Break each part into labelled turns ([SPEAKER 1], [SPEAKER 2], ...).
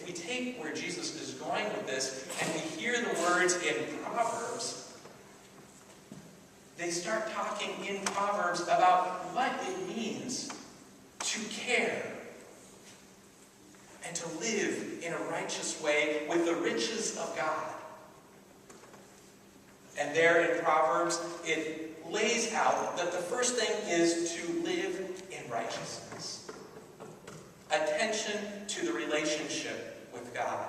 [SPEAKER 1] we take where Jesus is going with this and we hear the words in Proverbs, they start talking in Proverbs about what it means to care and to live in a righteous way with the riches of God. And there in Proverbs, it lays out that the first thing is to live in righteousness. Attention to the relationship with God.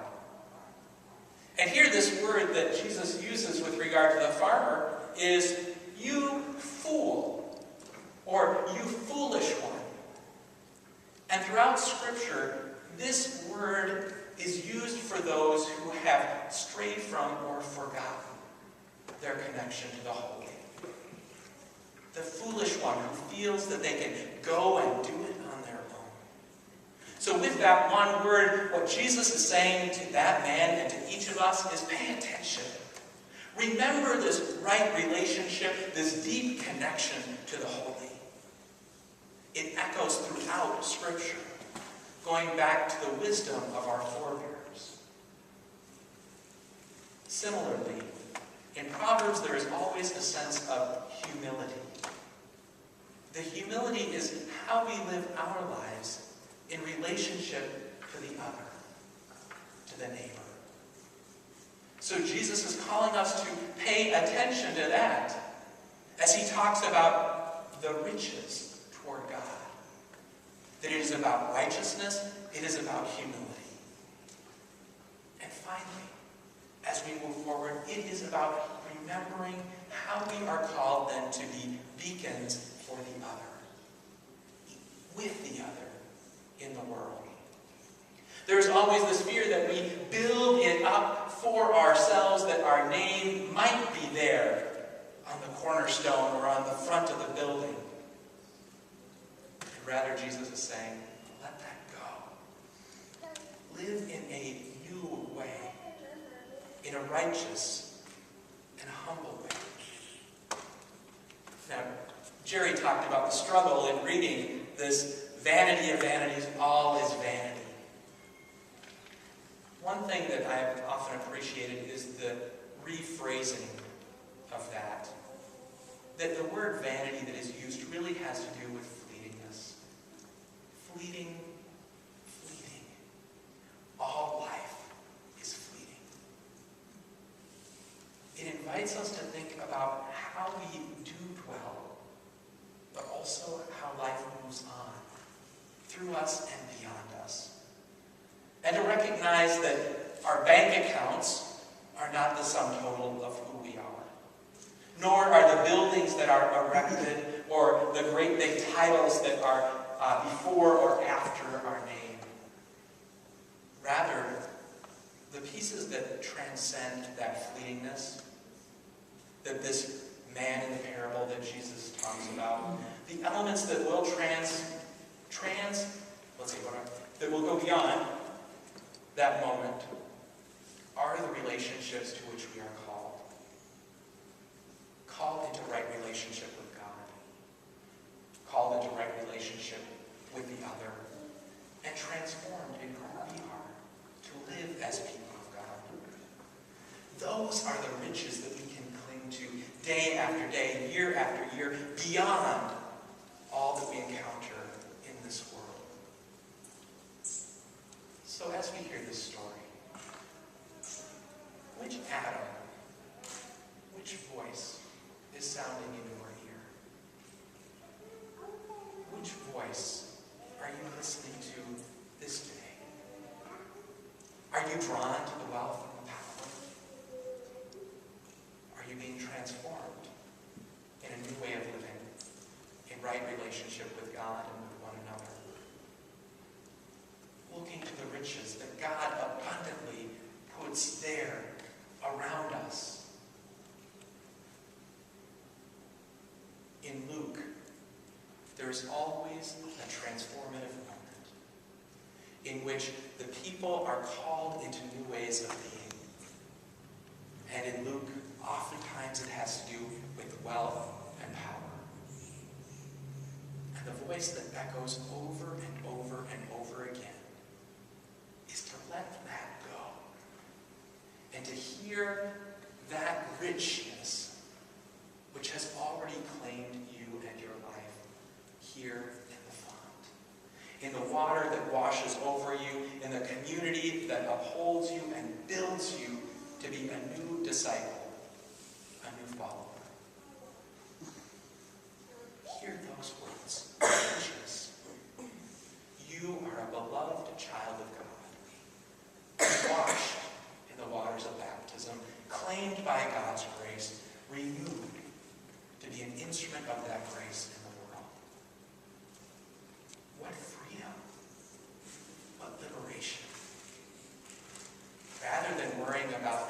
[SPEAKER 1] And here this word that Jesus uses with regard to the farmer is, you fool, or you foolish one. And throughout Scripture, this word is used for those who have strayed from or forgotten their connection to the holy. The foolish one who feels that they can go and do it on their own. So with that one word, what Jesus is saying to that man and to each of us is pay attention. Remember this right relationship, this deep connection to the holy. It echoes throughout Scripture, going back to the wisdom of our forebears. Similarly, in Proverbs there is always a sense of humility. The humility is how we live our lives in relationship to the other, to the neighbor. So Jesus is calling us to pay attention to that as he talks about the riches toward God. That it is about righteousness, it is about humility. And finally, as we move forward, it is about remembering how we are called then to be beacons for the other, with the other in the world. There's always this fear that we build it up for ourselves, that our name might be there on the cornerstone or on the front of the building. And rather, Jesus is saying, let that go. Live in a new way, in a righteous and humble way. Now, Jerry talked about the struggle in reading this vanity of vanities, all is vanity. One thing that I've often appreciated is the rephrasing of that. That the word vanity that is used really has to do with fleetingness. Fleeting, fleeting. All life is fleeting. It invites us to think about how we do dwell, but also how life moves on through us and beyond us. And to recognize that our bank accounts are not the sum total of who we are. Nor are the buildings that are erected or the great big titles that are before or after our name. Rather, the pieces that transcend that fleetingness, that this man in the parable that Jesus talks about, the elements that will that will go beyond that moment are the relationships to which we are called. Called into right relationship with God. Called into right relationship with the other. And transformed in who we are to live as people of God. Those are the riches that we can cling to day after day, year after year, beyond all that we encounter in this world. So as we hear this story, which Adam, which voice is sounding in your ear? Which voice are you listening to this day? Are you drawn to the wealth and the power? Are you being transformed in a new way of living, in right relationship with God and with one another? Looking to the riches that God abundantly puts there around us. In Luke, there is always a transformative moment in which the people are called into new ways of being. And in Luke, oftentimes it has to do with wealth and power. And the voice that echoes over and over and over again is to let that hear that richness which has already claimed you and your life here in the font. In the water that washes over you, in the community that upholds you and builds you to be a new disciple, a new follower. Hear those words. Precious. You are a beloved child of God, washed in the waters of baptism, claimed by God's grace, renewed to be an instrument of that grace in the world. What freedom! What liberation! Rather than worrying about